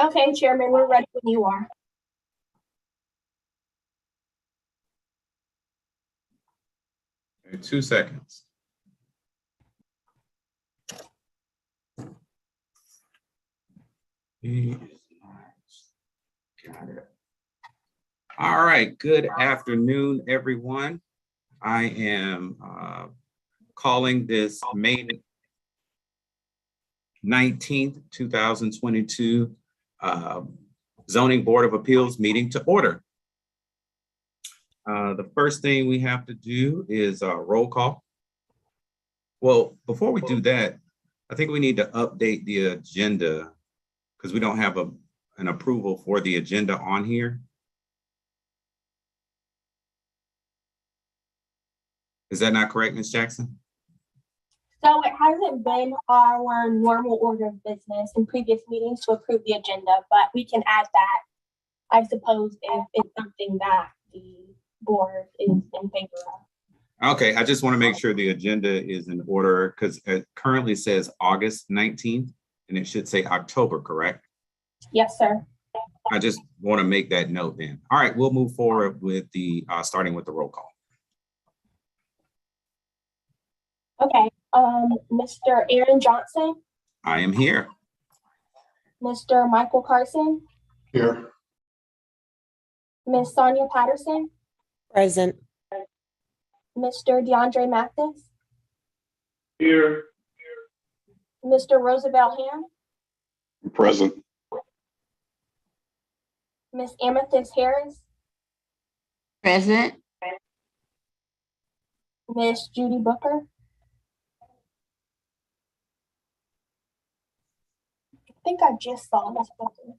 Okay, Chairman, we're ready when you are. Okay, 2 seconds. Got it. All right, good afternoon, everyone. I am calling this May 19th, 2022 Zoning Board of Appeals meeting to order. The first thing we have to do is a roll call. Well, before we do that, I think we need to update the agenda because we don't have an approval for the agenda on here. Is that not correct, Ms. Jackson? So it hasn't been our normal order of business in previous meetings to approve the agenda, but we can add that, I suppose, if it's something that the board is in favor of. Okay, I just want to make sure the agenda is in order because it currently says August 19th and it should say October, correct? Yes, sir. I just want to make that note then. All right, we'll move forward with the starting with the roll call. Okay, Mr. Aaron Johnson. I am here. Mr. Michael Carson. Here. Ms. Sonia Patterson. Present. Mr. DeAndre Mathis. Here. Mr. Roosevelt Ham. Present. Ms. Amethyst Harris. Present. Ms. Judy Booker. I think I just saw Ms. Booker.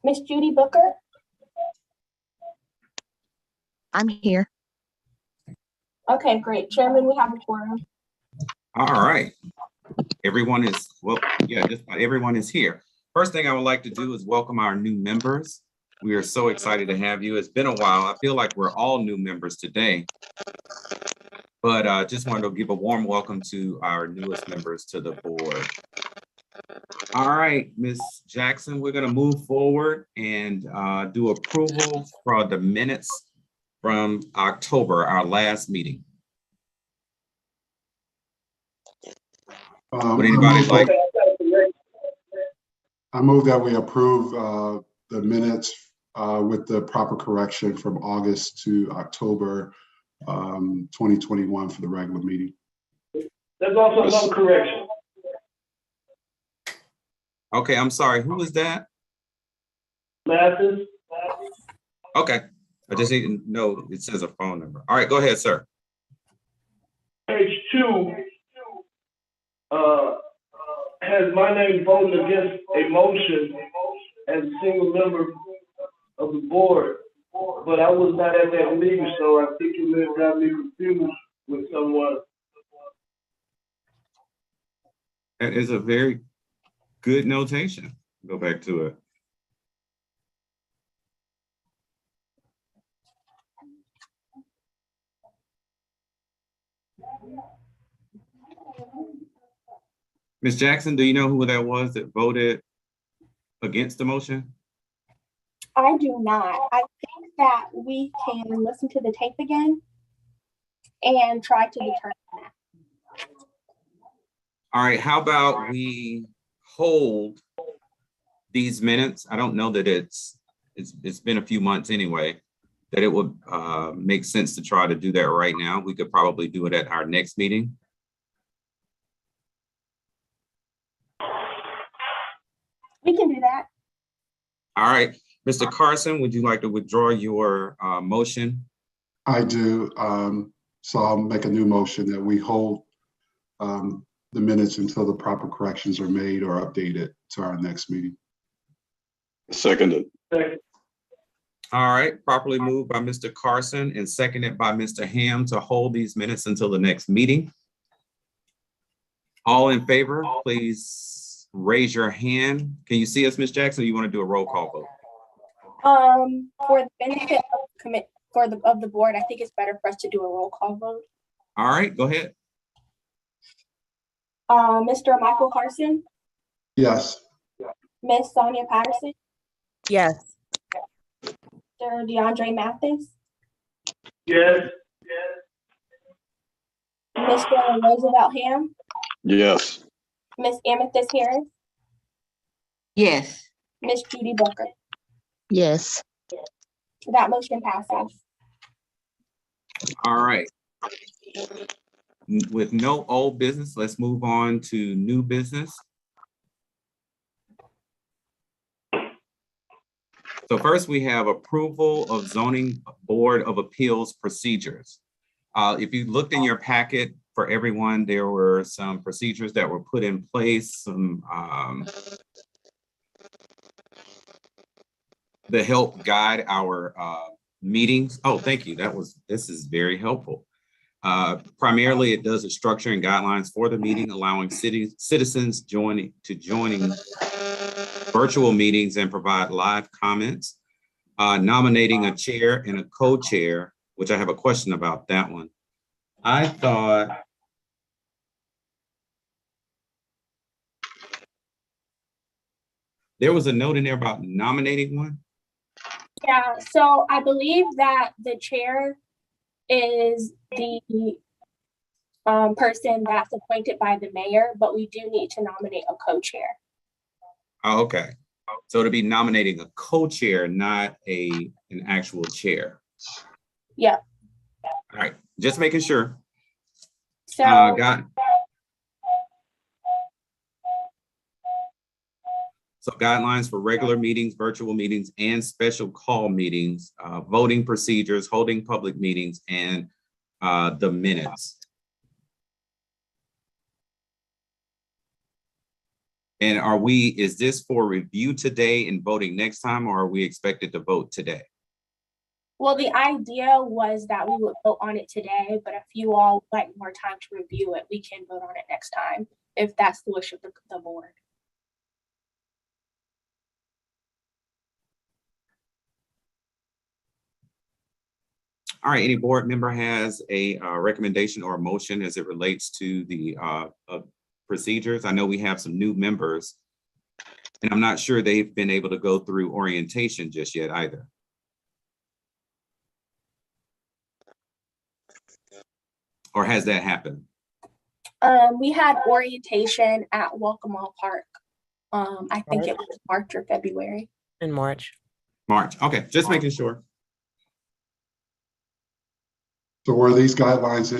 Ms. Judy Booker. I'm here. Okay, great. Chairman, we have a quorum. All right. Everyone is, well, yeah, just about everyone is here. First thing I would like to do is welcome our new members. We are so excited to have you. It's been a while. I feel like we're all new members today. But just wanted to give a warm welcome to our newest members to the board. All right, Ms. Jackson, we're going to move forward and do approval for the minutes from October, our last meeting. Would anybody like? I move that we approve the minutes with the proper correction from August to October 2021 for the regular meeting. There's also some correction. Okay, I'm sorry. Who was that? Mathis. Okay, I just need to know it says a phone number. All right, go ahead, sir. Page 2 has my name voted against a motion as a single member of the board, but I was not at that meeting, so I think you may have got me confused with someone. That is a very good notation. Go back to it. Ms. Jackson, do you know who that was that voted against the motion? I do not. I think that we can listen to the tape again and try to determine that. All right, how about we hold these minutes? I don't know that it's been a few months anyway, that it would make sense to try to do that right now. We could probably do it at our next meeting. We can do that. All right, Mr. Carson, would you like to withdraw your motion? I do. So I'll make a new motion that we hold the minutes until the proper corrections are made or updated to our next meeting. Seconded. All right, properly moved by Mr. Carson and seconded by Mr. Ham to hold these minutes until the next meeting. All in favor, please raise your hand. Can you see us, Ms. Jackson, or you want to do a roll call vote? For the benefit of the board, I think it's better for us to do a roll call vote. All right, go ahead. Mr. Michael Carson, Yes. Miss Sonia Patterson, Yes. Mr. DeAndre Mathis, Yes. Mr. Roosevelt Ham, Yes. Miss Amethyst Harris, Yes. Miss Judy Booker. Yes. That motion passes. All right. With no old business, let's move on to new business. So first we have approval of zoning board of appeals procedures. If you looked in your packet for everyone, there were some procedures that were put in place, some to help guide our meetings. Oh, thank you. This is very helpful. Primarily, it does the structure and guidelines for the meeting, allowing citizens joining virtual meetings and provide live comments, nominating a chair and a co-chair, which I have a question about that one. I thought there was a note in there about nominating one. Yeah, so I believe that the chair is the person that's appointed by the mayor, but we do need to nominate a co-chair. Oh, okay. So to be nominating a co-chair, not an actual chair. Yeah. All right, just making sure. So So guidelines for regular meetings, virtual meetings, and special call meetings, voting procedures, holding public meetings, and the minutes. And is this for review today and voting next time, or are we expected to vote today? well, the idea was that we would vote on it today, but if you all would like more time to review it, we can vote on it next time, if that's the wish of the board. All right, any board member has a recommendation or a motion as it relates to the procedures? I know we have some new members, and I'm not sure they've been able to go through orientation just yet either. Or has that happened? We had orientation at Welcome All Park. I think it was March or February. In March. March, okay, just making sure. So were these guidelines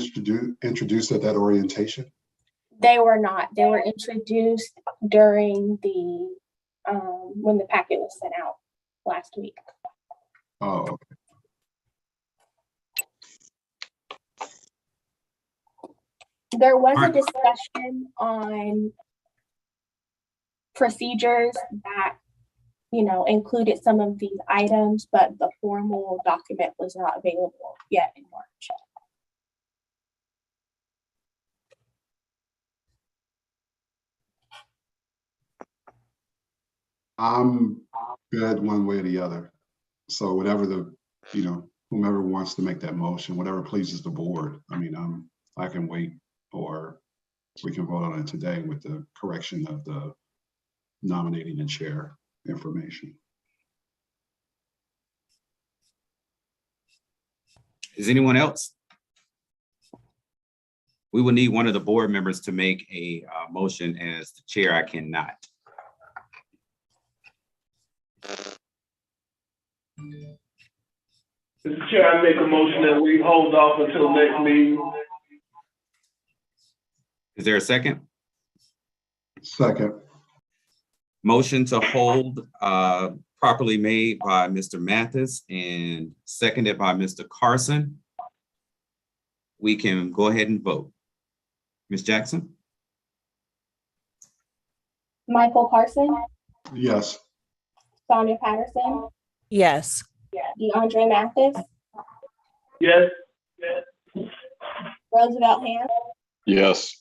introduced at that orientation? They were not. They were introduced during the when the packet was sent out last week. Oh, okay. There was a discussion on procedures that, included some of these items, but the formal document was not available yet in March. I'm good one way or the other. So whatever whomever wants to make that motion, whatever pleases the board. I mean, I can wait, or we can vote on it today with the correction of the nominating and chair information. Is anyone else? We will need one of the board members to make a motion. As the chair, I cannot. Mr. Chair, I make a motion that we hold off until next meeting. Is there a second? Second. Motion to hold properly made by Mr. Mathis and seconded by Mr. Carson. We can go ahead and vote. Ms. Jackson? Michael Carson, Yes. Sonia Patterson, Yes. DeAndre Mathis, Yes. Roosevelt Ham, Yes.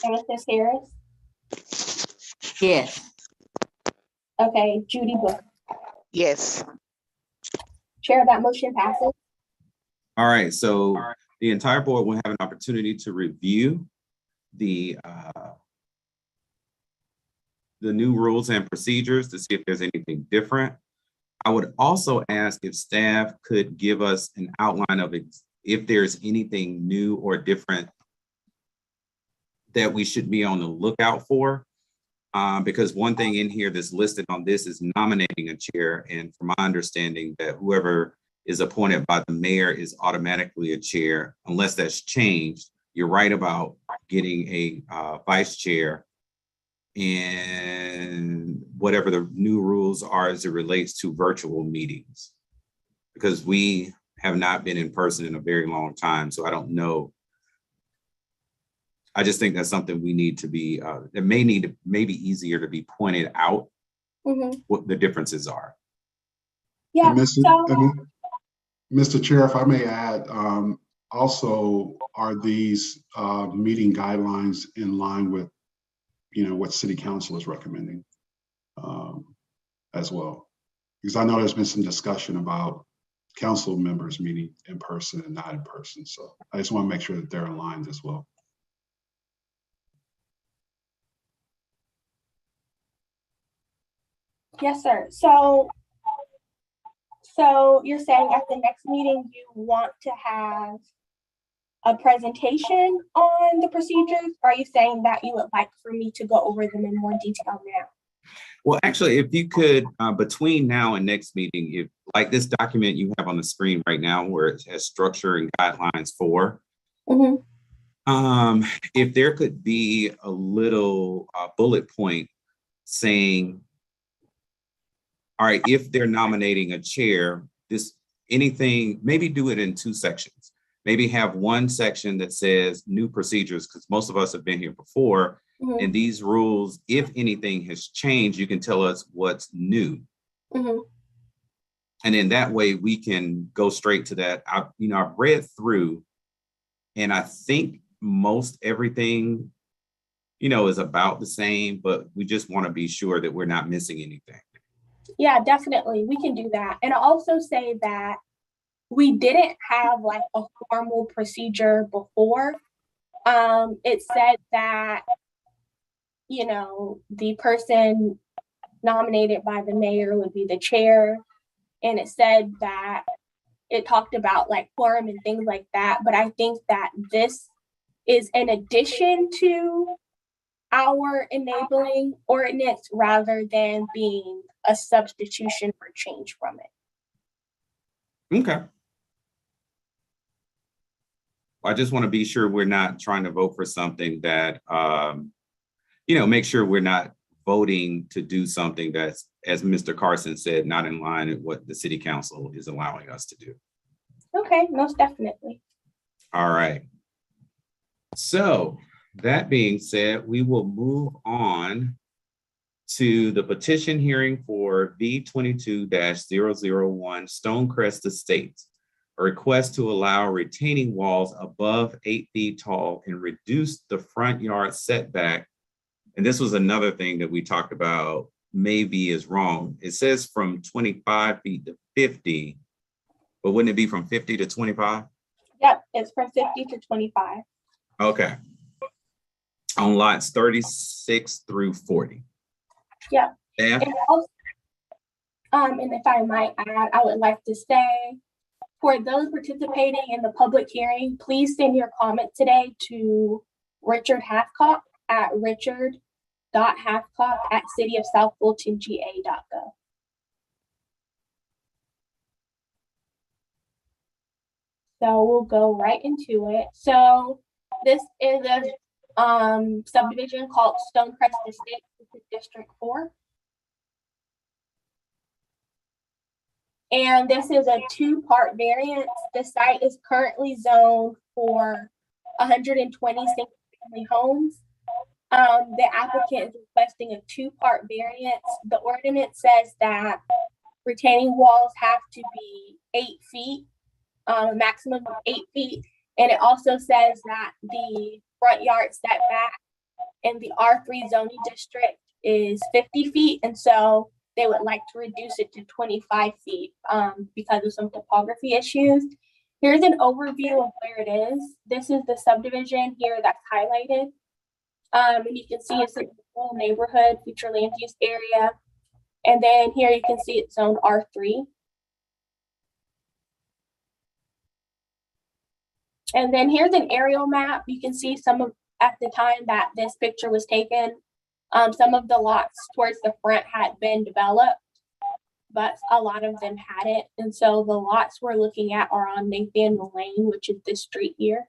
Amethyst Harris. Yes. Okay, Judy Booker. Yes. Chair, that motion passes. All right, so the entire board will have an opportunity to review the new rules and procedures to see if there's anything different. I would also ask if staff could give us an outline of if there's anything new or different that we should be on the lookout for. Because one thing in here that's listed on this is nominating a chair. And from my understanding that whoever is appointed by the mayor is automatically a chair, unless that's changed. You're right about getting a vice chair and whatever the new rules are as it relates to virtual meetings. Because we have not been in person in a very long time, so I don't know. I just think that's something we need to be, it may need to maybe easier to be pointed out what the differences are. Yeah, Mr. Chair, if I may add, also, are these meeting guidelines in line with, what City Council is recommending as well? Because I know there's been some discussion about council members meeting in person and not in person. So I just want to make sure that they're aligned as well. yes, sir. So you're saying at the next meeting, you want to have a presentation on the procedures? Or are you saying that you would like for me to go over them in more detail now? Well, actually, if you could, between now and next meeting, if like this document you have on the screen right now, where it has structure and guidelines for, if there could be a little bullet point saying, all right, if they're nominating a chair, anything, maybe do it in 2 sections. Maybe have one section that says new procedures, because most of us have been here before. And these rules, if anything has changed, you can tell us what's new. And then that way we can go straight to that. I've read through, and I think most everything, is about the same, but we just want to be sure that we're not missing anything. Yeah, definitely. We can do that. And I'll also say that we didn't have like a formal procedure before. It said that, the person nominated by the mayor would be the chair. And it said that it talked about like quorum and things like that. But I think that this is in addition to our enabling ordinance rather than being a substitution or change from it. Okay. I just want to be sure we're not trying to vote for something that, make sure we're not voting to do something that's, as Mr. Carson said, not in line with what the city council is allowing us to do. Okay, most definitely. All right. So that being said, we will move on to the petition hearing for V22-001 Stonecrest Estates, a request to allow retaining walls above 8 feet tall and reduce the front yard setback. And this was another thing that we talked about maybe is wrong. It says from 25 feet to 50, but wouldn't it be from 50 to 25? Yep, it's from 50 to 25. Okay. On lots 36 through 40. Yep. Yeah. And also, and if I might add, I would like to say, for those participating in the public hearing, please send your comment today to Richard Hathcock at richard.hathcock@cityofsouthfultonga.gov. So we'll go right into it. So this is a subdivision called Stonecrest Estates, District 4. And this is a 2-part variance. The site is currently zoned for 120 single-family homes. The applicant is requesting a 2-part variance. The ordinance says that retaining walls have to be 8 feet, maximum of 8 feet. And it also says that the front yard setback in the R3 zoning district is 50 feet. And so they would like to reduce it to 25 feet because of some topography issues. Here's an overview of where it is. This is the subdivision here that's highlighted. And you can see it's a whole neighborhood, future land use area. And then here you can see it's zoned R3. And then here's an aerial map. You can see some of, at the time that this picture was taken, some of the lots towards the front had been developed, but a lot of them hadn't. And so the lots we're looking at are on Nathaniel Lane, which is this street here.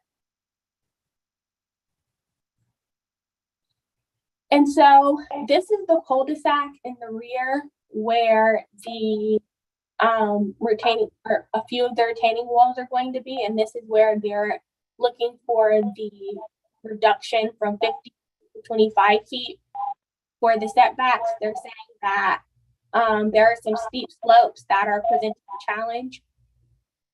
And so this is the cul-de-sac in the rear where the retaining, or a few of the retaining walls are going to be, and this is where they're looking for the reduction from 50 to 25 feet. For the setbacks, they're saying that there are some steep slopes that are presenting a challenge.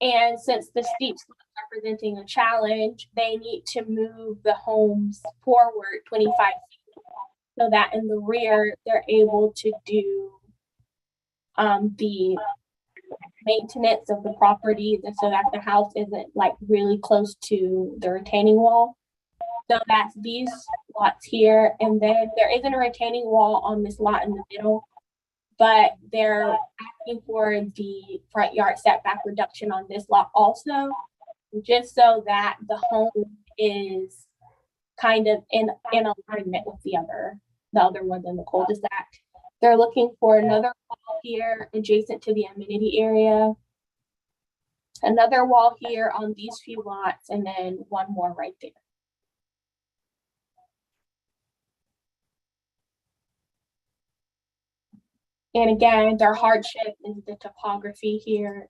And since the steep slopes are presenting a challenge, they need to move the homes forward 25 feet so that in the rear, they're able to do the maintenance of the property so that the house isn't like really close to the retaining wall. So that's these lots here. And then there isn't a retaining wall on this lot in the middle, but they're asking for the front yard setback reduction on this lot also, just so that the home is kind of in alignment with the other ones in the cul-de-sac. They're looking for another wall here adjacent to the amenity area, another wall here on these few lots, and then one more right there. And again, their hardship is the topography here.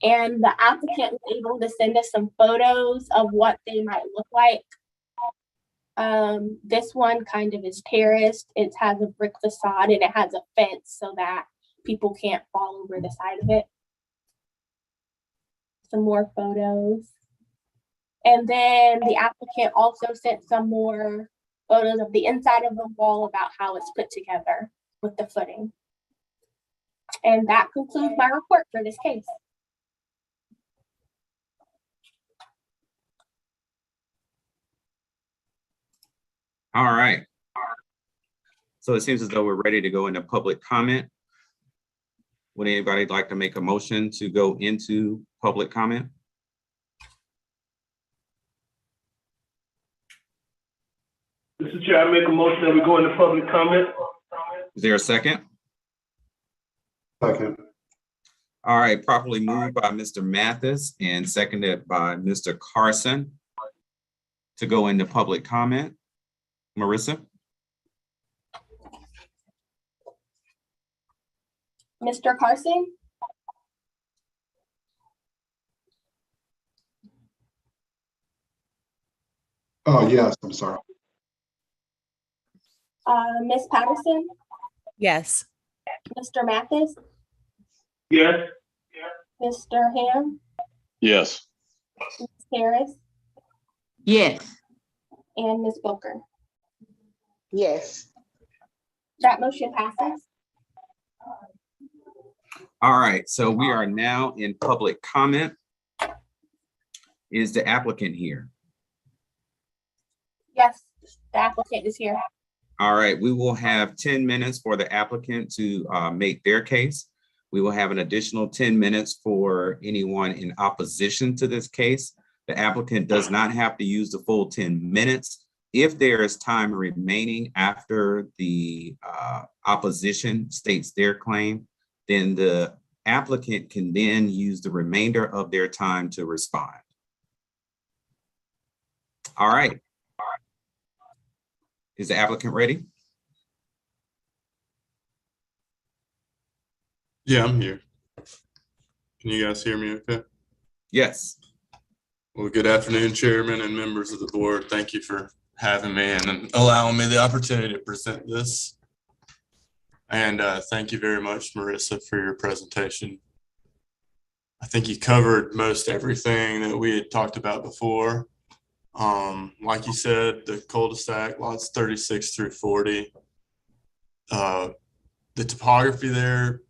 And the applicant was able to send us some photos of what they might look like. This one kind of is terraced. It has a brick facade and it has a fence so that people can't fall over the side of it. Some more photos. And then the applicant also sent some more photos of the inside of the wall about how it's put together with the footing. And that concludes my report for this case. All right. So it seems as though we're ready to go into public comment. Would anybody like to make a motion to go into public comment? Mr. Chair, I make a motion that we go into public comment. Is there a second? Second. All right, properly moved by Mr. Mathis and seconded by Mr. Carson to go into public comment. Marissa? Mr. Carson? Oh, yes, I'm sorry. Ms. Patterson? Yes. Mr. Mathis? Yes. Mr. Ham? Yes. Ms. Harris? Yes. And Ms. Booker? Yes. That motion passes. All right, so we are now in public comment. Is the applicant here? Yes, the applicant is here. All right, we will have 10 minutes for the applicant to make their case. We will have an additional 10 minutes for anyone in opposition to this case. The applicant does not have to use the full 10 minutes. If there is time remaining after the opposition states their claim, then the applicant can then use the remainder of their time to respond. All right. Is the applicant ready? Yeah, I'm here. Can you guys hear me okay? Yes. Well, good afternoon, Chairman and members of the board. Thank you for having me and allowing me the opportunity to present this. And thank you very much, Marissa, for your presentation. I think you covered most everything that we had talked about before. Like you said, the cul-de-sac lots 36 through 40. The topography there,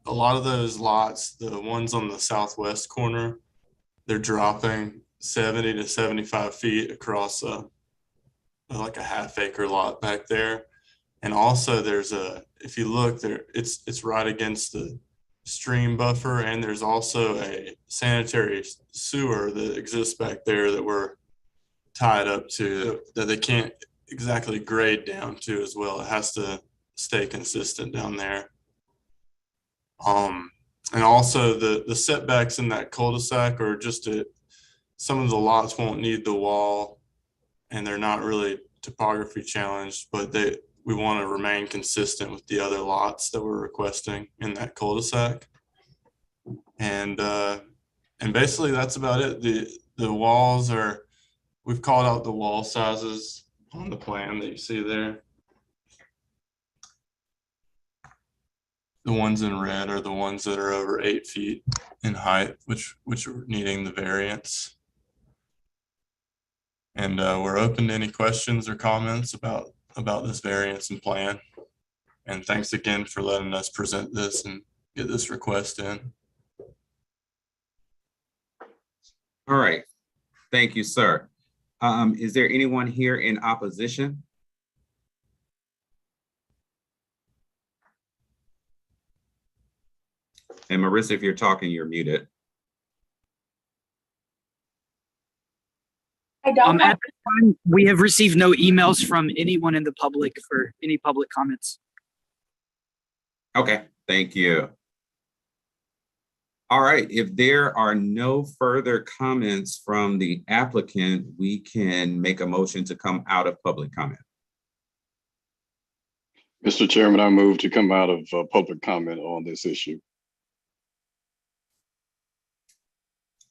a lot of those lots, the ones on the southwest corner, they're dropping 70 to 75 feet across a like a half-acre lot back there. And also there's if you look there, it's right against the stream buffer, and there's also a sanitary sewer that exists back there that we're tied up to, that they can't exactly grade down to as well. It has to stay consistent down there. And also the setbacks in that cul-de-sac are just some of the lots won't need the wall, and they're not really topography challenged, but we want to remain consistent with the other lots that we're requesting in that cul-de-sac. And basically that's about it. The walls we've called out the wall sizes on the plan that you see there. The ones in red are the ones that are over 8 feet in height, which are needing the variance. And we're open to any questions or comments about this variance and plan. And thanks again for letting us present this and get this request in. All right. Thank you, sir. Is there anyone here in opposition? And Marissa, if you're talking, you're muted. I don't have, At this time, we have received no emails from anyone in the public for any public comments. Okay, thank you. All right, if there are no further comments from the applicant, we can make a motion to come out of public comment. Mr. Chairman, I move to come out of public comment on this issue.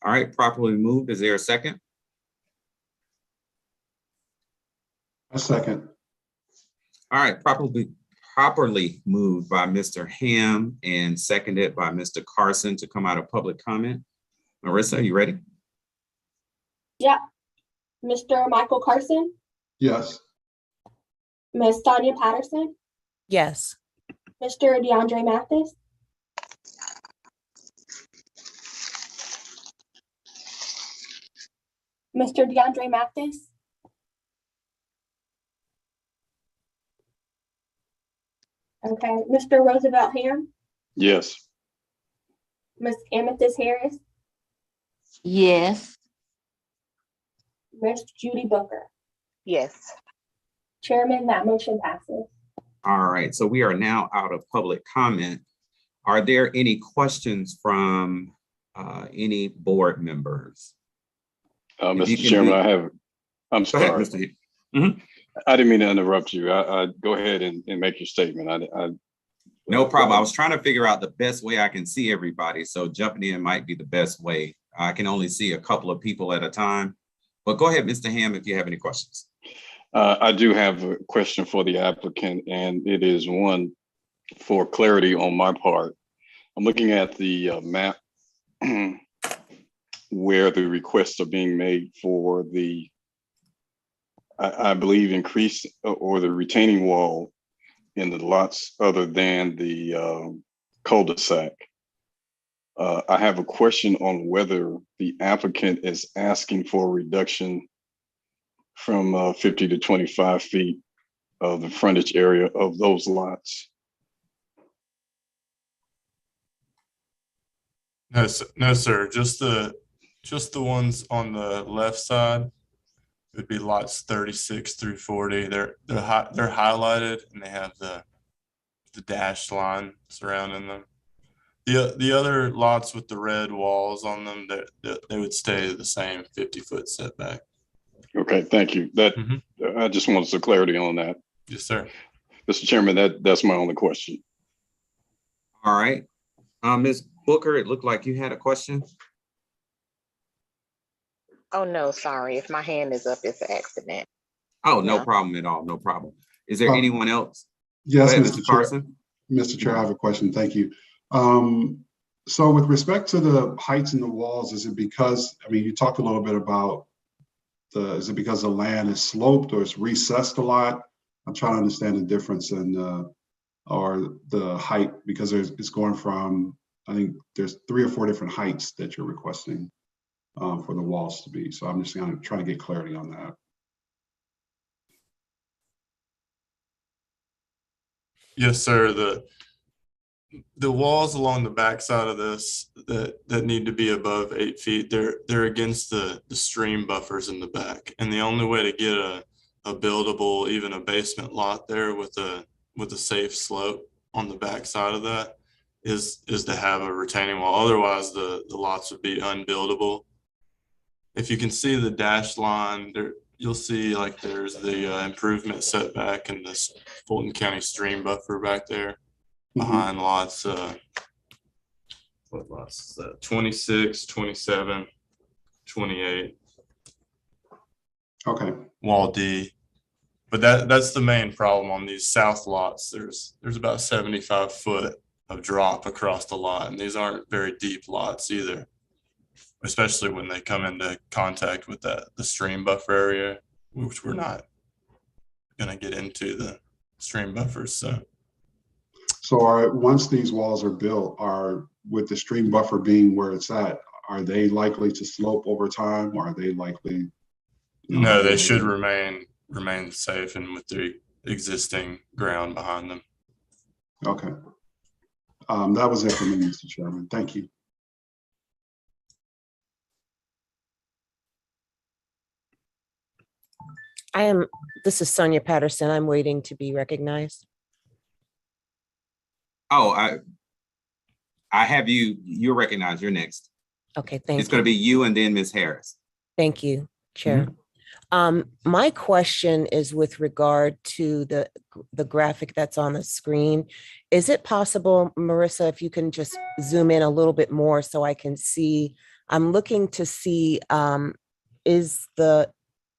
All right, properly moved. Is there a second? A second. All right, properly moved by Mr. Ham and seconded by Mr. Carson to come out of public comment. Marissa, are you ready? yeah. Mr. Michael Carson, Yes. Ms. Tanya Patterson, Yes. Mr. DeAndre Mathis, Mr. DeAndre Mathis, okay, Mr. Roosevelt Ham, Yes. Ms. Amethyst Harris, Yes. Ms. Judy Booker. Yes. Chairman, that motion passes. All right, so we are now out of public comment. Are there any questions from any board members? If you Mr. can Chairman, I'm Go ahead, sorry. Mr. I didn't mean to interrupt you. I go ahead and make your statement. No problem. I was trying to figure out the best way I can see everybody, so jumping in might be the best way. I can only see a couple of people at a time, but go ahead, Mr. Ham, if you have any questions. I do have a question for the applicant, and it is one for clarity on my part. I'm looking at the map where the requests are being made for the, I believe, increase or the retaining wall in the lots other than the cul-de-sac. I have a question on whether the applicant is asking for a reduction from 50 to 25 feet of the frontage area of those lots. No, sir. Just the ones on the left side would be lots 36 through 40. They're highlighted and they have the dashed line surrounding them. The other lots with the red walls on them, they would stay the same 50-foot setback. Okay, thank you. I just wanted some clarity on that. Yes, sir. Mr. Chairman, that's my only question. All right. Ms. Booker, it looked like you had a question. Oh, no, sorry. If my hand is up, it's an accident. Oh, no Yeah. problem at all. No problem. Is there anyone else? Yes, Go ahead, Mr. Chair. Carson. Mr. Chair, I have a question. Thank you. So with respect to the heights in the walls, is it because, I mean, you talked a little bit about is it because the land is sloped or it's recessed a lot? I'm trying to understand the difference in or the height, because it's going from, I think there's 3 or 4 different heights that you're requesting for the walls to be. So I'm just trying to get clarity on that. Yes, sir. The walls along the backside of this that need to be above 8 feet, they're against the stream buffers in the back. And the only way to get a buildable, even a basement lot there with a safe slope on the backside of that is to have a retaining wall. Otherwise, the lots would be unbuildable. If you can see the dashed line there, you'll see like there's the improvement setback and this Fulton County stream buffer back there behind lots, what lots is that? 26, 27, 28, Okay, wall D. But that's the main problem on these south lots. There's about 75 foot of drop across the lot, and these aren't very deep lots either, especially when they come into contact with the stream buffer area, which we're not gonna get into the stream buffers, so. so once these walls are built, with the stream buffer being where it's at, are they likely to slope over time, or are they likely? No, they should remain safe and with the existing ground behind them. Okay. That was it for me, Mr. Chairman. Thank you. This is Sonia Patterson. I'm waiting to be recognized. Oh, I have you're recognized. You're next. Okay, thank you. It's going to be you and then Ms. Harris. Thank you, Chair. My question is with regard to the graphic that's on the screen. Is it possible, Marissa, if you can just zoom in a little bit more so I can see? I'm looking to see, is the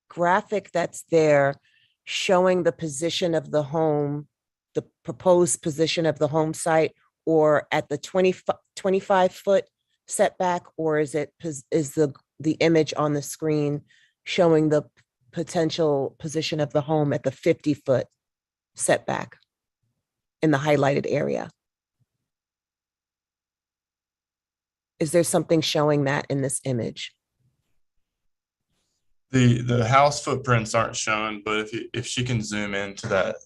graphic that's there showing the position of the home, the proposed position of the home site, or at the 25-foot setback, or is the image on the screen showing the potential position of the home at the 50-foot setback in the highlighted area? Is there something showing that in this image? The house footprints aren't shown, but if she can zoom into that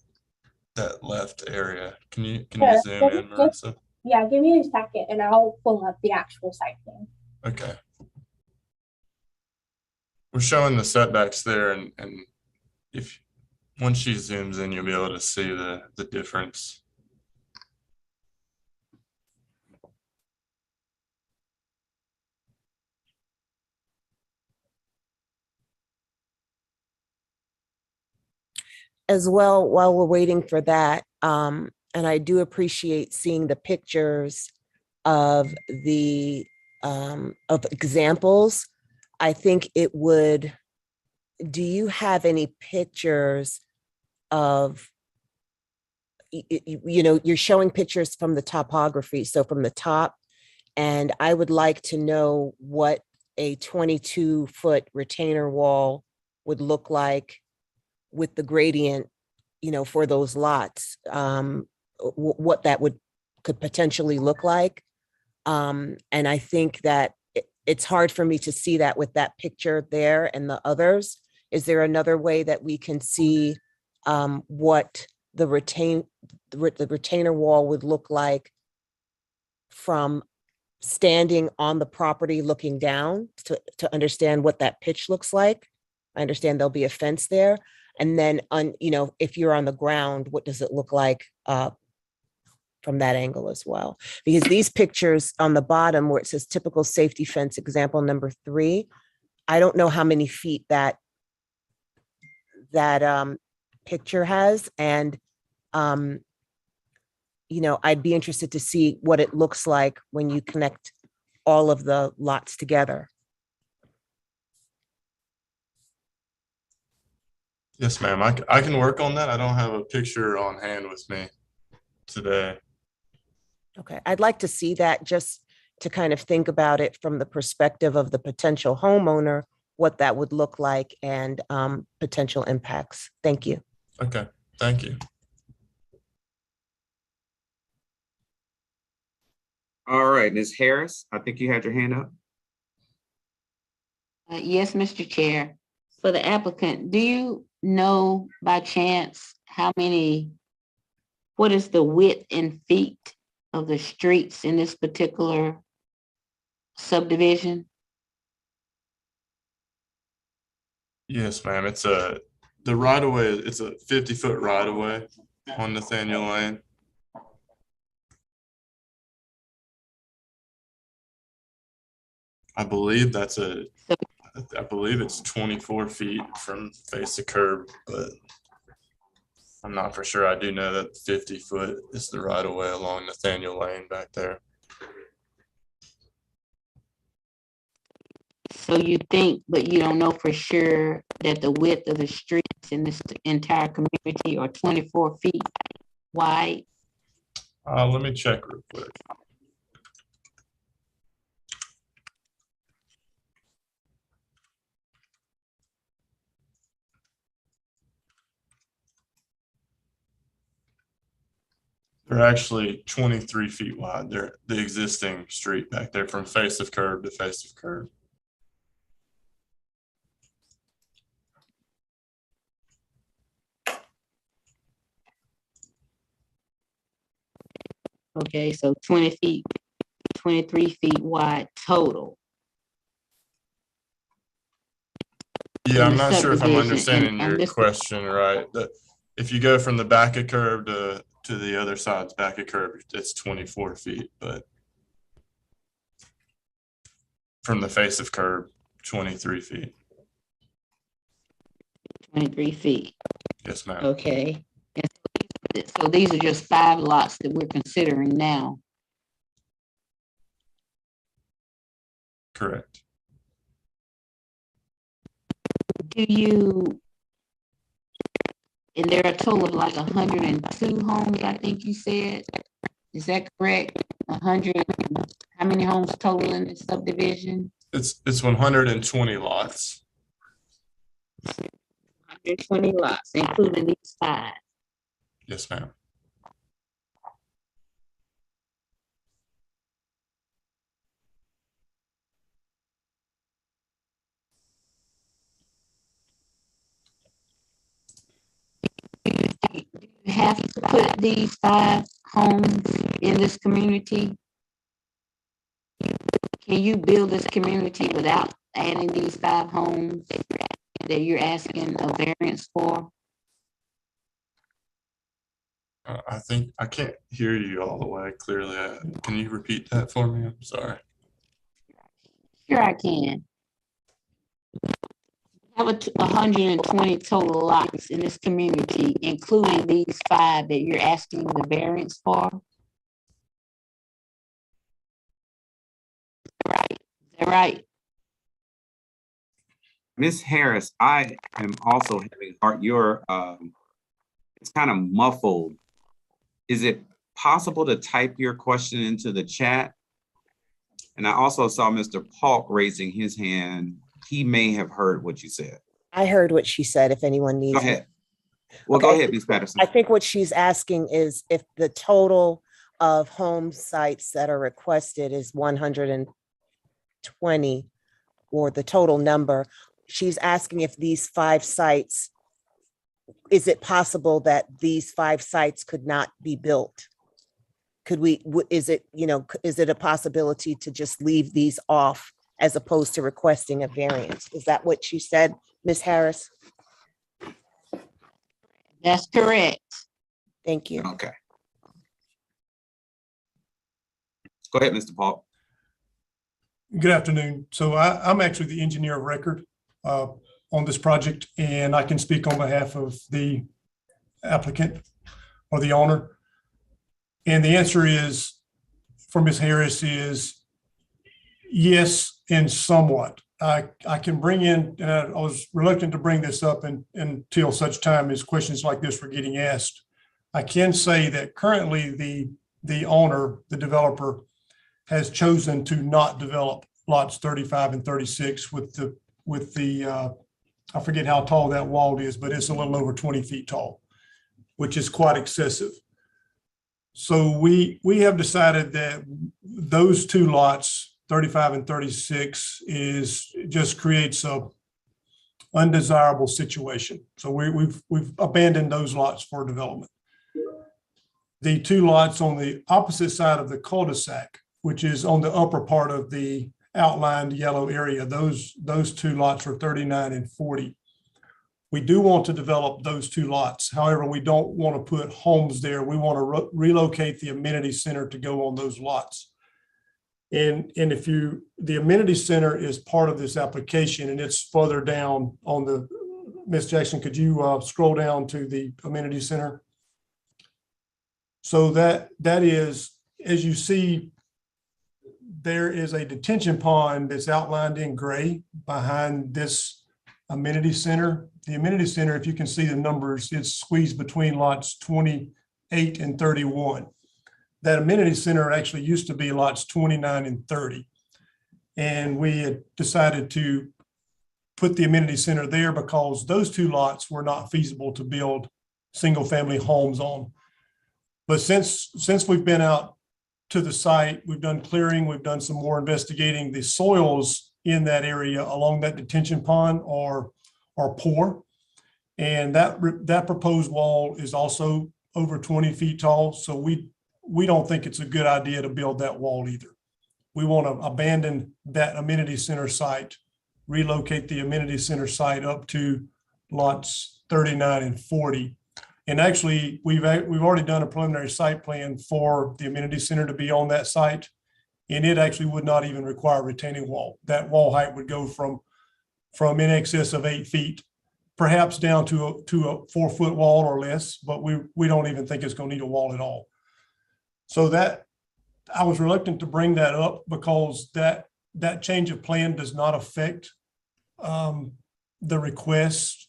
left area, can you zoom in, Marissa? Yeah, give me a second and I'll pull up the actual site plan. Okay. We're showing the setbacks there, and if once she zooms in, you'll be able to see the difference. As well, while we're waiting for that, and I do appreciate seeing the pictures of the of examples. I think it would, do you have any pictures of, you're showing pictures from the topography, so from the top, and I would like to know what a 22-foot retainer wall would look like with the gradient, for those lots, what that could potentially look like. And I think that it's hard for me to see that with that picture there and the others. Is there another way that we can see what the retainer wall would look like from standing on the property looking down, to understand what that pitch looks like? I understand there'll be a fence there. And then if you're on the ground, what does it look like from that angle as well? Because these pictures on the bottom where it says typical safety fence example number 3, I don't know how many feet that picture has. And, I'd be interested to see what it looks like when you connect all of the lots together. Yes, ma'am. I can work on that. I don't have a picture on hand with me today. Okay, I'd like to see that just to kind of think about it from the perspective of the potential homeowner, what that would look like and potential impacts. Thank you. Okay, thank you. All right, Ms. Harris, I think you had your hand up. Yes, Mr. Chair. For the applicant, do you know by chance how many what is the width in feet of the streets in this particular subdivision? Yes, ma'am. The right of way, it's a 50-foot right of way on Nathaniel Lane. I believe it's 24 feet from face to curb, but I'm not for sure. I do know that 50 foot is the right of way along Nathaniel Lane back there. So you think, but you don't know for sure that the width of the streets in this entire community are 24 feet wide? Let me check real quick. They're actually 23 feet wide. They're the existing street back there from face of curb to face of curb. Okay, so 20 feet, 23 feet wide total. Yeah, In I'm the not sure if I'm subdivision, understanding and your this- question right. If you go from the back of curb to the other side's back of curb, it's 24 feet, but from the face of curb, 23 feet. 23 feet, Yes, ma'am. okay. And so these are just 5 lots that we're considering now. Correct. Do you, and there are a total of like 102 homes, I think you said. Is that correct? 100, how many homes total in the subdivision? It's 120 lots. 120 lots, including these 5. Yes, ma'am. Do you have to put these 5 homes in this community? Can you build this community without adding these 5 homes that you're asking a variance for? I think I can't hear you all the way clearly. Can you repeat that for me? I'm sorry. Sure I can. Have 120 total lots in this community, including these 5 that you're asking the variance for. Right, is that right? Ms. Harris, I am also having it's kind of muffled. Is it possible to type your question into the chat? And I also saw Mr. Paulk raising his hand. He may have heard what you said. I heard what she said, if anyone needs. Go ahead. Well, Okay. go ahead, Ms. Patterson. I think what she's asking is if the total of home sites that are requested is 120, or the total number. She's asking if these 5 sites, is it possible that these 5 sites could not be built? Could we, is it a possibility to just leave these off as opposed to requesting a variance? Is that what she said, Ms. Harris? That's correct. Thank you. Okay. Go ahead, Mr. Paulk. Good afternoon. So I'm actually the engineer of record on this project, and I can speak on behalf of the applicant or the owner. And the answer is, for Ms. Harris, is yes, and somewhat. I can bring in, and I was reluctant to bring this up until such time as questions like this were getting asked. I can say that currently the owner, the developer, has chosen to not develop lots 35 and 36 with the I forget how tall that wall is, but it's a little over 20 feet tall, which is quite excessive. So we have decided that those 2 lots, 35 and 36, just creates a undesirable situation. So we've abandoned those lots for development. the two lots on the opposite side of the cul-de-sac, which is on the upper part of the outlined yellow area. Those two lots are 39 and 40. We do want to develop those two lots. However, we don't want to put homes there. We want to relocate the amenity center to go on those lots. And if the amenity center is part of this application, and it's further down on the, Ms. Jackson, could you scroll down to the amenity center? So that is, as you see, there is a detention pond that's outlined in gray behind this amenity center. The amenity center, if you can see the numbers, it's squeezed between lots 28 and 31. That amenity center actually used to be lots 29 and 30. And we had decided to put the amenity center there because those two lots were not feasible to build single family homes on. But since we've been out to the site, we've done clearing, we've done some more investigating. The soils in that area along that detention pond are poor. And that proposed wall is also over 20 feet tall. So we don't think it's a good idea to build that wall either. We want to abandon that amenity center site, relocate the amenity center site up to lots 39 and 40. And actually, we've already done a preliminary site plan for the amenity center to be on that site. And it actually would not even require a retaining wall. That wall height would go from in excess of 8 feet, perhaps down to a 4-foot wall or less, but we don't even think it's going to need a wall at all. So that I was reluctant to bring that up because that change of plan does not affect the request,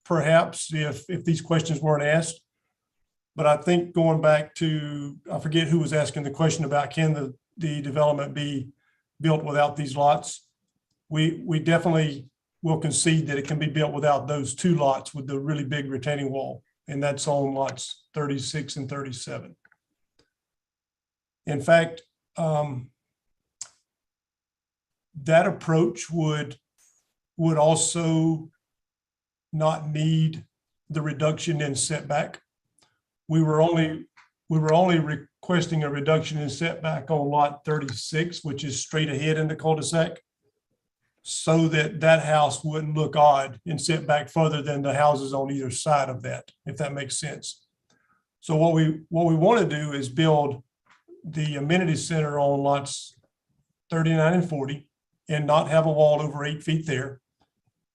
perhaps if these questions weren't asked. But I think going back to, I forget who was asking the question about can the development be built without these lots? We definitely will concede that it can be built without those two lots with the really big retaining wall. And that's on lots 36 and 37. In fact, that approach would also not need the reduction in setback. We were only requesting a reduction in setback on lot 36, which is straight ahead in the cul-de-sac, so that house wouldn't look odd and set back further than the houses on either side of that, if that makes sense. So what we want to do is build the amenity center on lots 39 and 40 and not have a wall over 8 feet there,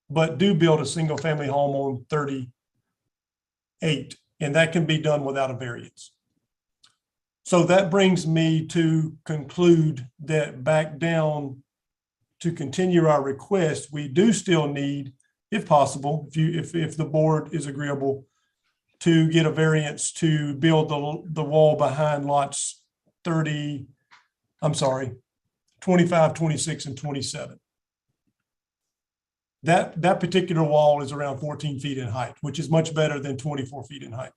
but do build a single family home on 38, and that can be done without a variance. So that brings me to conclude that back down to continue our request, we do still need, if possible, if the board is agreeable, to get a variance to build the wall behind lots 25, 26, and 27. That particular wall is around 14 feet in height, which is much better than 24 feet in height.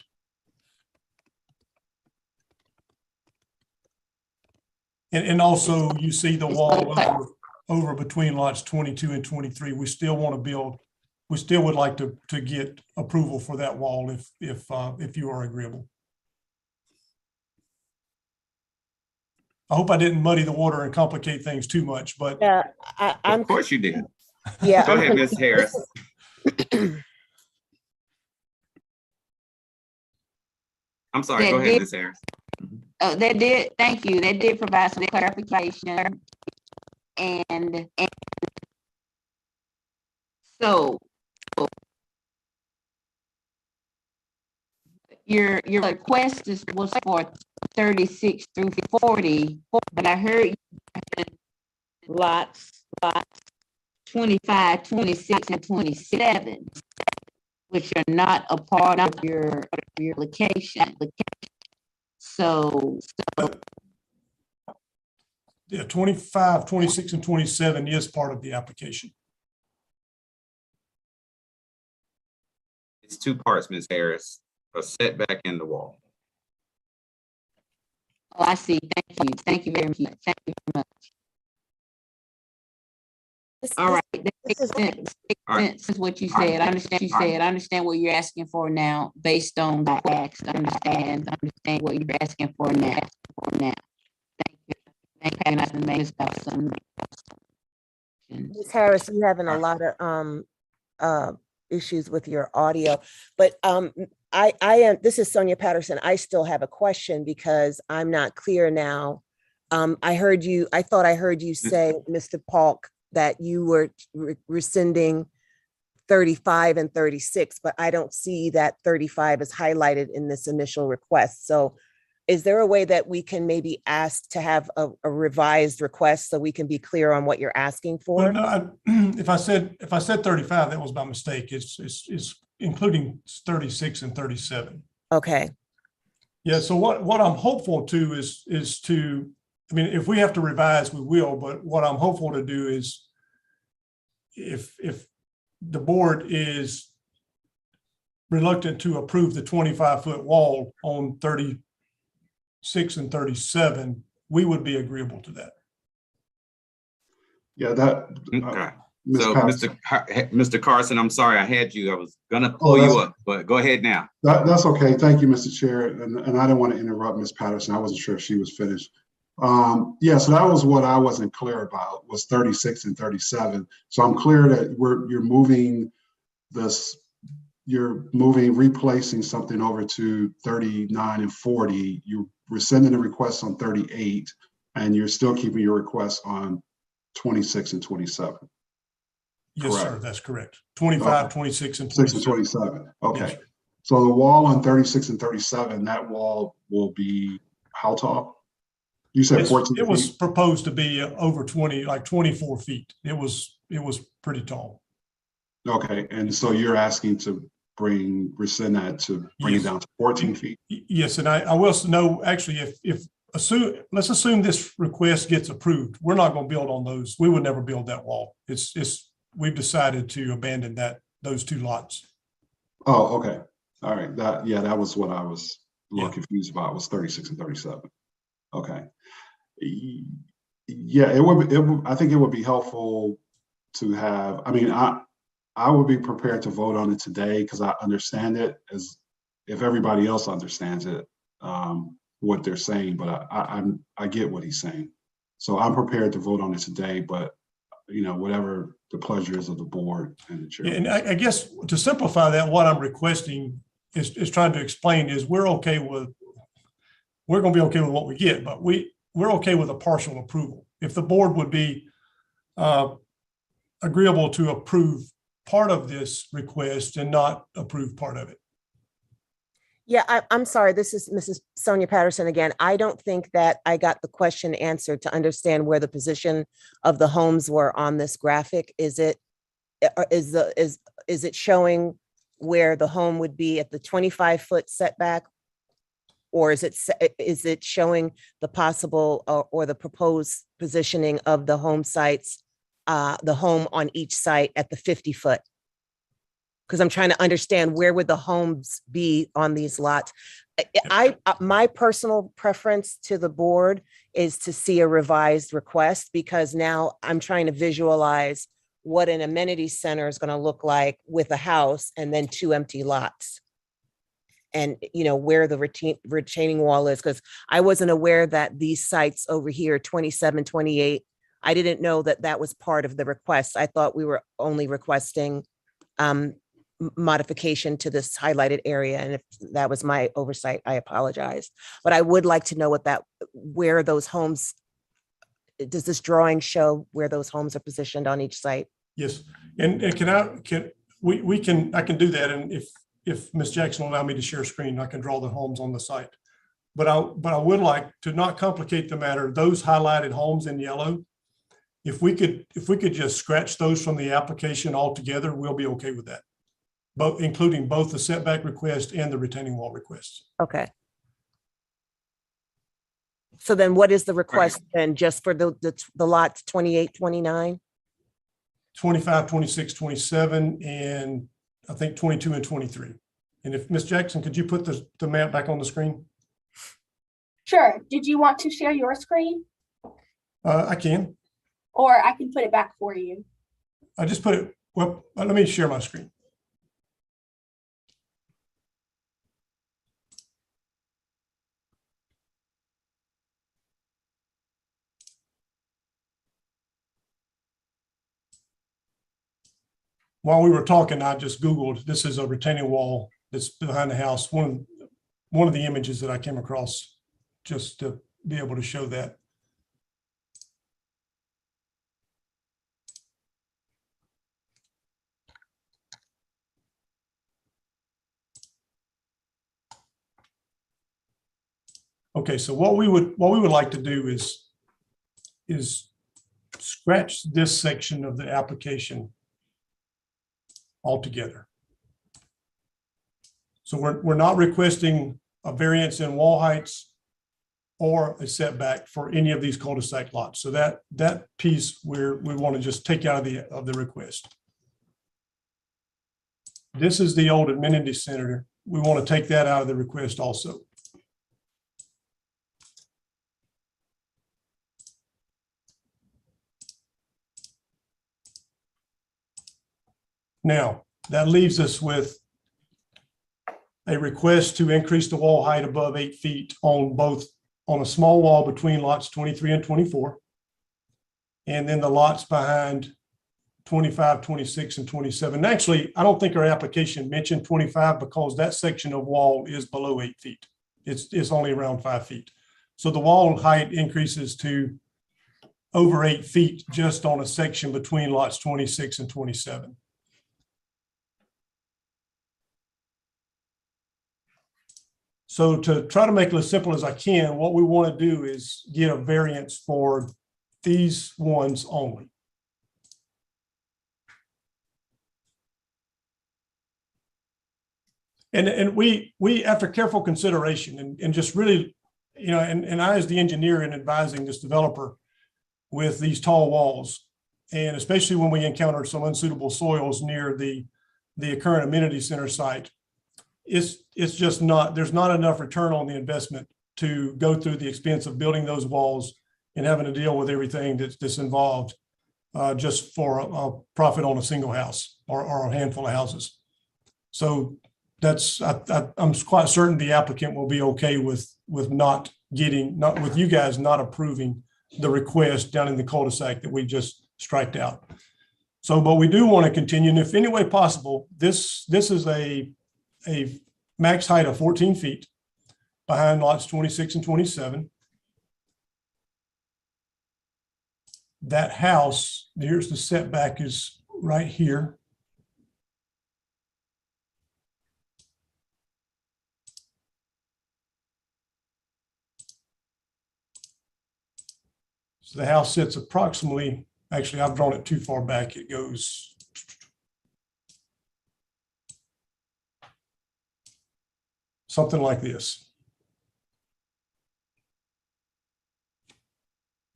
And also you see the wall over between lots 22 and 23. We still want to build, we still would like to get approval for that wall if you are agreeable. I hope I didn't muddy the water and complicate things too much, but Yeah, Of course you did. yeah. Go ahead, Ms. Harris. I'm sorry, go ahead, Ms. Harris. Oh, that did, thank you. That did provide some clarification. And so your request was for 36 through 40, but I heard lots 25, 26, and 27, which are not a part of your application. So yeah, 25, 26, and 27 is part of the application. It's two parts, Ms. Harris, a setback and the wall. oh, I see. Thank you. Thank you very much. Thank you very much. All right. That this makes is- sense. All right. Makes sense what you said. I understand you said. I understand what you're asking for now based on the facts. Understand what you're asking for now. Thank you. Thank you. And I think it's got some. Ms. Harris, you having a lot of issues with your audio, but I am, this is Sonia Patterson. I still have a question because I'm not clear now. I thought I heard you say, Mr. Polk, that you were rescinding 35 and 36, but I don't see that 35 is highlighted in this initial request. So is there a way that we can maybe ask to have a revised request so we can be clear on what you're asking for? Well, no, if I said 35, that was by mistake. It's including 36 and 37. Okay. Yeah, so what I'm hopeful to is to, I mean, if we have to revise, we will, but what I'm hopeful to do is if the board is reluctant to approve the 25-foot wall on 36 and 37, we would be agreeable to that. Yeah, that. Okay. Ms. So, Patterson. Mr. Carson, I'm sorry, I had you. I was gonna pull you up, but go ahead now. That's okay. Thank you, Mr. Chair. And I didn't want to interrupt Ms. Patterson. I wasn't sure if she was finished. Yeah, so that was what I wasn't clear about, was 36 and 37. So I'm clear that you're moving this, replacing something over to 39 and 40. You're rescinding the request on 38, and you're still keeping your request on 26 and 27. Yes, Correct. sir, that's correct. 25, Okay. 26, and 6 and 27. 27. Okay. Yes. So the wall on 36 and 37, that wall will be how tall? You said 14 It was feet? proposed to be over 20, like 24 feet. It was pretty tall. Okay, and so you're asking to rescind that to bring it Yes. down to 14 feet? Yes, and I will know, actually, let's assume this request gets approved. We're not going to build on those. We would never build that wall. We've decided to abandon those two lots. Oh, okay. All right. That was what I was a little confused about, was 36 and 37. Okay. Yeah, I think it would be helpful to have, I mean, I would be prepared to vote on it today because I understand it as if everybody else understands it, what they're saying, but I get what he's saying. So I'm prepared to vote on it today, but whatever the pleasure is of the board and the chair. And I guess to simplify that, what I'm requesting is trying to explain is we're going to be okay with what we get, but we're okay with a partial approval. If the board would be agreeable to approve part of this request and not approve part of it. Yeah, I'm sorry. This is Mrs. Sonia Patterson again. I don't think that I got the question answered to understand where the position of the homes were on this graphic. Is it showing where the home would be at the 25-foot setback? Or is it showing the possible or the proposed positioning of the home sites, the home on each site at the 50-foot? Because I'm trying to understand where would the homes be on these lots. My personal preference to the board is to see a revised request, because now I'm trying to visualize what an amenity center is going to look like with a house and then 2 empty lots. And where the retaining wall is, because I wasn't aware that these sites over here, 27, 28, I didn't know that was part of the request. I thought we were only requesting modification to this highlighted area. And if that was my oversight, I apologize. But I would like to know where those homes, does this drawing show where those homes are positioned on each site? Yes, and I can do that. And if Ms. Jackson will allow me to share screen, I can draw the homes on the site. But I would like to not complicate the matter. Those highlighted homes in yellow, if we could just scratch those from the application altogether, we'll be okay with that. Including both the setback request and the retaining wall requests. Okay. So then what is the request then, just for the lots 28, 29? 25, 26, 27, and I think 22 and 23. And if Ms. Jackson, could you put the map back on the screen? Sure. Did you want to share your screen? I can. Or I can put it back for you. I just put it, well, let me share my screen. While we were talking, I just Googled, this is a retaining wall that's behind the house. One of the images that I came across, just to be able to show that. Okay, so what we would like to do is scratch this section of the application altogether. So we're not requesting a variance in wall heights or a setback for any of these cul-de-sac lots. So that piece we want to just take out of the request. This is the old amenity center. We want to take that out of the request also. Now, that leaves us with a request to increase the wall height above 8 feet on a small wall between lots 23 and 24. And then the lots behind 25, 26, and 27. Actually, I don't think our application mentioned 25 because that section of wall is below 8 feet. It's only around 5 feet. So the wall height increases to over 8 feet just on a section between lots 26 and 27. So to try to make it as simple as I can, what we want to do is get a variance for these ones only. And we after careful consideration and just really, you know, and I as the engineer in advising this developer with these tall walls, and especially when we encounter some unsuitable soils near the current amenity center site, it's just not, there's not enough return on the investment to go through the expense of building those walls and having to deal with everything that's involved just for a profit on a single house or a handful of houses. So that's, I'm quite certain the applicant will be okay with not with you guys not approving the request down in the cul-de-sac that we just striked out. So, but we do want to continue, and if any way possible, this is a max height of 14 feet behind lots 26 and 27. That house, here's the setback, is right here. So the house sits approximately, actually, I've drawn it too far back. It goes something like this.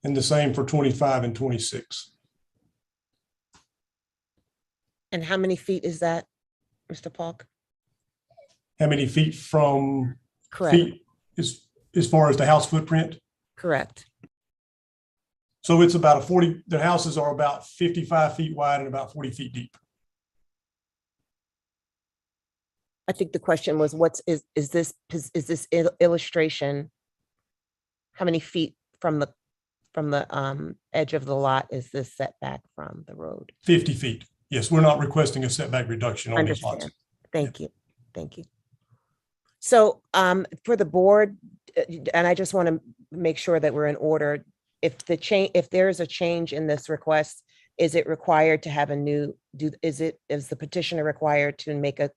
And the same for 25 and 26. And how many feet is that, Mr. Polk? How many feet from Correct. feet as far as the house footprint? Correct. So it's about 40, the houses are about 55 feet wide and about 40 feet deep. I think the question was, is this illustration, how many feet from the edge of the lot is this setback from the road? 50 feet. Yes, we're not requesting a setback reduction on these lots. Understand. Thank you. Thank you. So for the board, and I just want to make sure that we're in order. If there is a change in this request, is it required to have a new, is the petitioner required to make a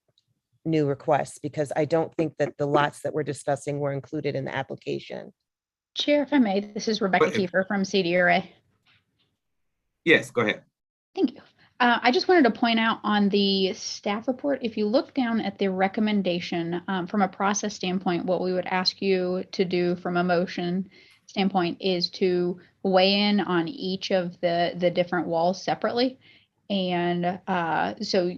new request? Because I don't think that the lots that we're discussing were included in the application. Chair, if I may, this is Rebecca Kiefer from CDRA. Yes, go ahead. Thank you. I just wanted to point out on the staff report, if you look down at the recommendation from a process standpoint, what we would ask you to do from a motion standpoint is to weigh in on each of the different walls separately. And so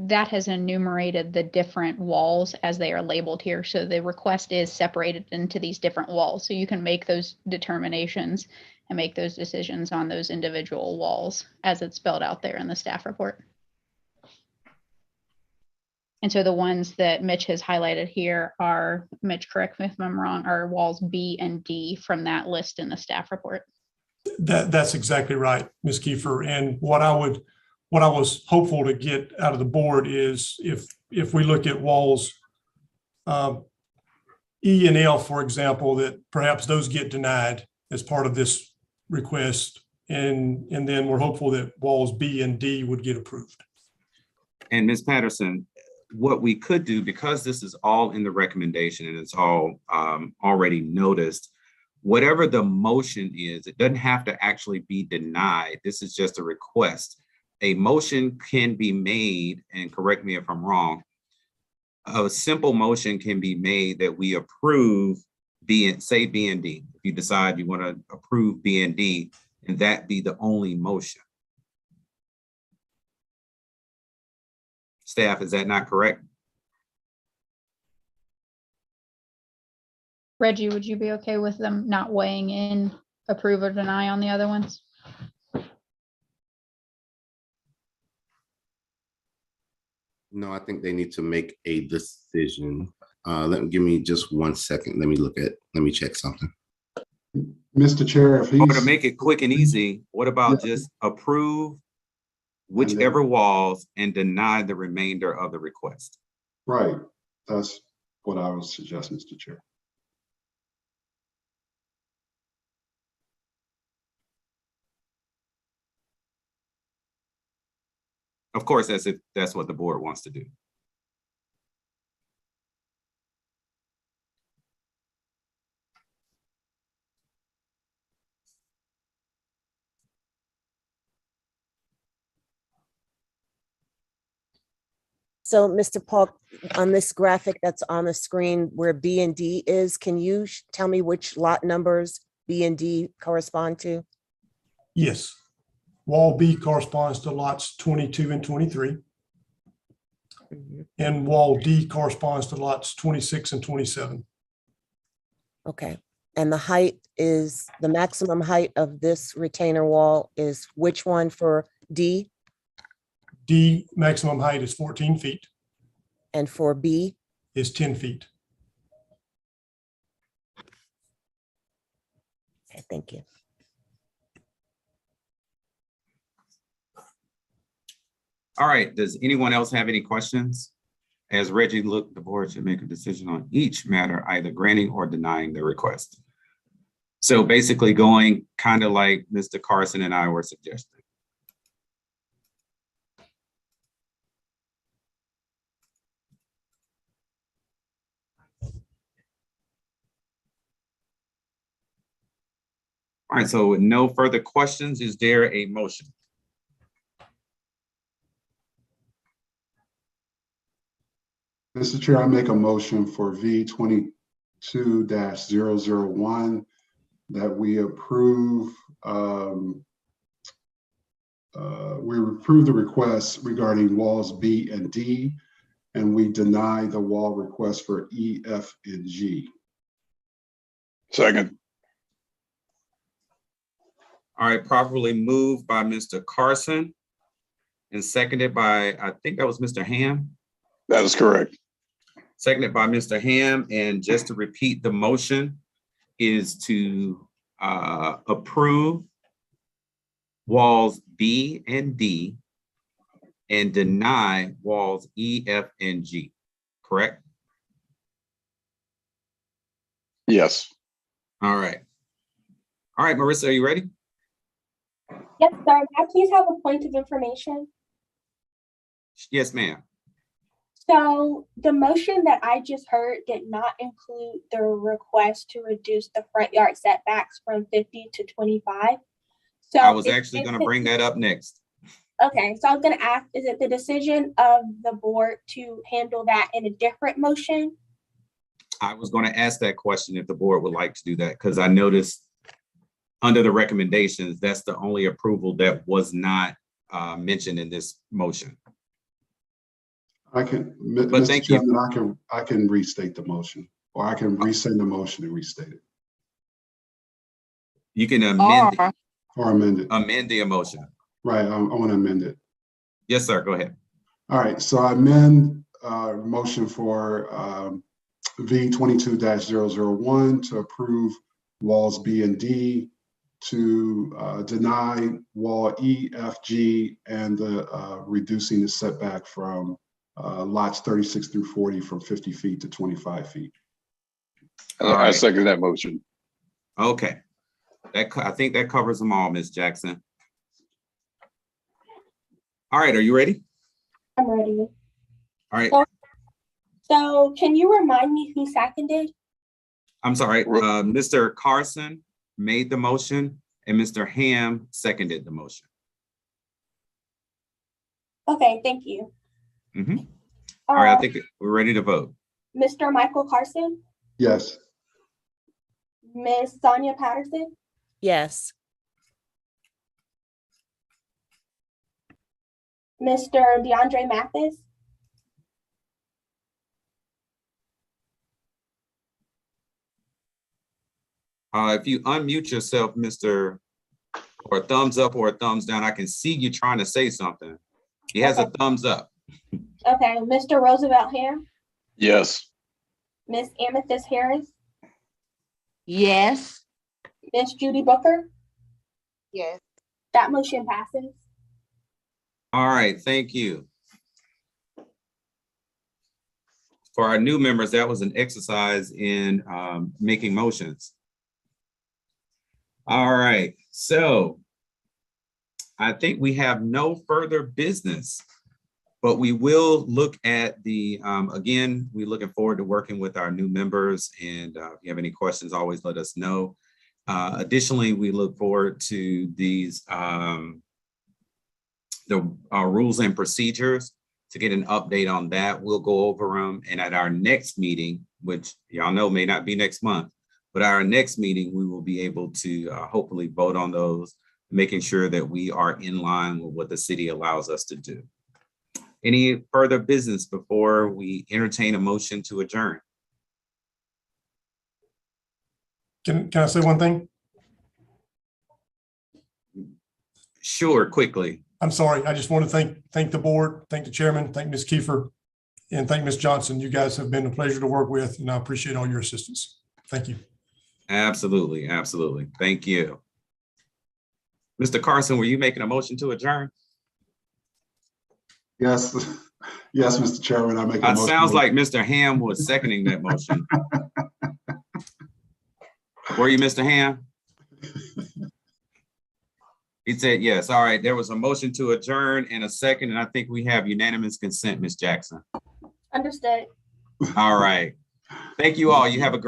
that has enumerated the different walls as they are labeled here. So the request is separated into these different walls. So you can make those determinations and make those decisions on those individual walls as it's spelled out there in the staff report. And so the ones that Mitch has highlighted here are, Mitch, correct me if I'm wrong, are walls B and D from that list in the staff report. That's exactly right, Ms. Kiefer. And what I was hopeful to get out of the board is if we look at walls E and F, for example, that perhaps those get denied as part of this request. And then we're hopeful that walls B and D would get approved. And Ms. Patterson, what we could do, because this is all in the recommendation and it's all already noticed, whatever the motion is, it doesn't have to actually be denied. This is just a request. A motion can be made, and correct me if I'm wrong, a simple motion can be made that we approve B and say B and D. If you decide you want to approve B and D, and that be the only motion. Staff, is that not correct? Reggie, would you be okay with them not weighing in approve or deny on the other ones? No, I think they need to make a decision. Give me just 1 second. Let me check something. Mr. Chair, if Or to he's, make it quick and easy, what about just approve whichever walls and deny the remainder of the request? right, that's what I was suggesting, Mr. Chair. Of course, that's what the board wants to do. So, Mr. Paul, on this graphic that's on the screen where B and D is, can you tell me which lot numbers B and D correspond to? Yes. Wall B corresponds to lots 22 and 23. And wall D corresponds to lots 26 and 27. Okay. And the height is, the maximum height of this retainer wall is which one for D? D maximum height is 14 feet. And for B? Is 10 feet. Okay, thank you. All right, does anyone else have any questions? As Reggie looked, the board should make a decision on each matter, either granting or denying the request. So basically going kind of like Mr. Carson and I were suggesting. All right, so with no further questions, is there a motion? Mr. Chair, I make a motion for V 22-001 that we approve the request regarding walls B and D, and we deny the wall request for E, F, and G. Second. All right, properly moved by Mr. Carson and seconded by, I think that was Mr. Ham. That is correct. Seconded by Mr. Ham, and just to repeat, the motion is to approve walls B and D and deny walls E, F, and G, correct? Yes. All right. All right, Marissa, are you ready? Yes, sir. May I please have a point of information? Yes, ma'am. So the motion that I just heard did not include the request to reduce the front yard setbacks from 50 to 25. So I was actually going to bring that up next. Okay, so I was going to ask, is it the decision of the board to handle that in a different motion? I was going to ask that question if the board would like to do that, because I noticed under the recommendations, that's the only approval that was not mentioned in this motion. I can, But Mr. thank you. Chairman, I can restate the motion, or I can rescind the motion and restate it. You can amend, Or Or amend it. amend the motion. Right, I want to amend it. Yes, sir, go ahead. All right, so I amend motion for V 22-001 to approve walls B and D, to deny wall E, F, G, and the reducing the setback from lots 36 through 40 from 50 feet to 25 feet. All I right. second that motion. Okay. I think that covers them all, Ms. Jackson. All right, are you ready? I'm ready. All right, So can you remind me who seconded? I'm sorry. Mr. Carson made the motion and Mr. Ham seconded the motion. Okay, thank you. All right, I think we're ready to vote. Mr. Michael Carson, Yes. Ms. Sonia Patterson, Yes. Mr. DeAndre Mathis, If you unmute yourself, Mr. or a thumbs up or a thumbs down, I can see you trying to say something. He has a thumbs up. okay, Mr. Roosevelt Ham, Yes. Ms. Amethyst Harris, yes, Ms. Judy Booker, Yes. that motion passes. All right, thank you. For our new members, that was an exercise in making motions. All right, so I think we have no further business, but we will look at the, again, we're looking forward to working with our new members, and if you have any questions, always let us know. Additionally, we look forward to these, the rules and procedures. To get an update on that, we'll go over them, and at our next meeting, which y'all know may not be next month, but our next meeting, we will be able to hopefully vote on those, making sure that we are in line with what the city allows us to do. Any further business before we entertain a motion to adjourn? Can I say one thing? Sure, quickly. I'm sorry. I just want to thank the board, thank the chairman, thank Ms. Kiefer, and thank Ms. Johnson. You guys have been a pleasure to work with, and I appreciate all your assistance. Thank you. Absolutely, absolutely. Thank you. Mr. Carson, were you making a motion to adjourn? Yes, yes, Mr. Chairman, I make a It motion. sounds like Mr. Ham was seconding that motion. Were you, Mr. Ham? He said yes. All right, there was a motion to adjourn and a second, and I think we have unanimous consent, Ms. Jackson. Understood. All right. Thank you all. You have a great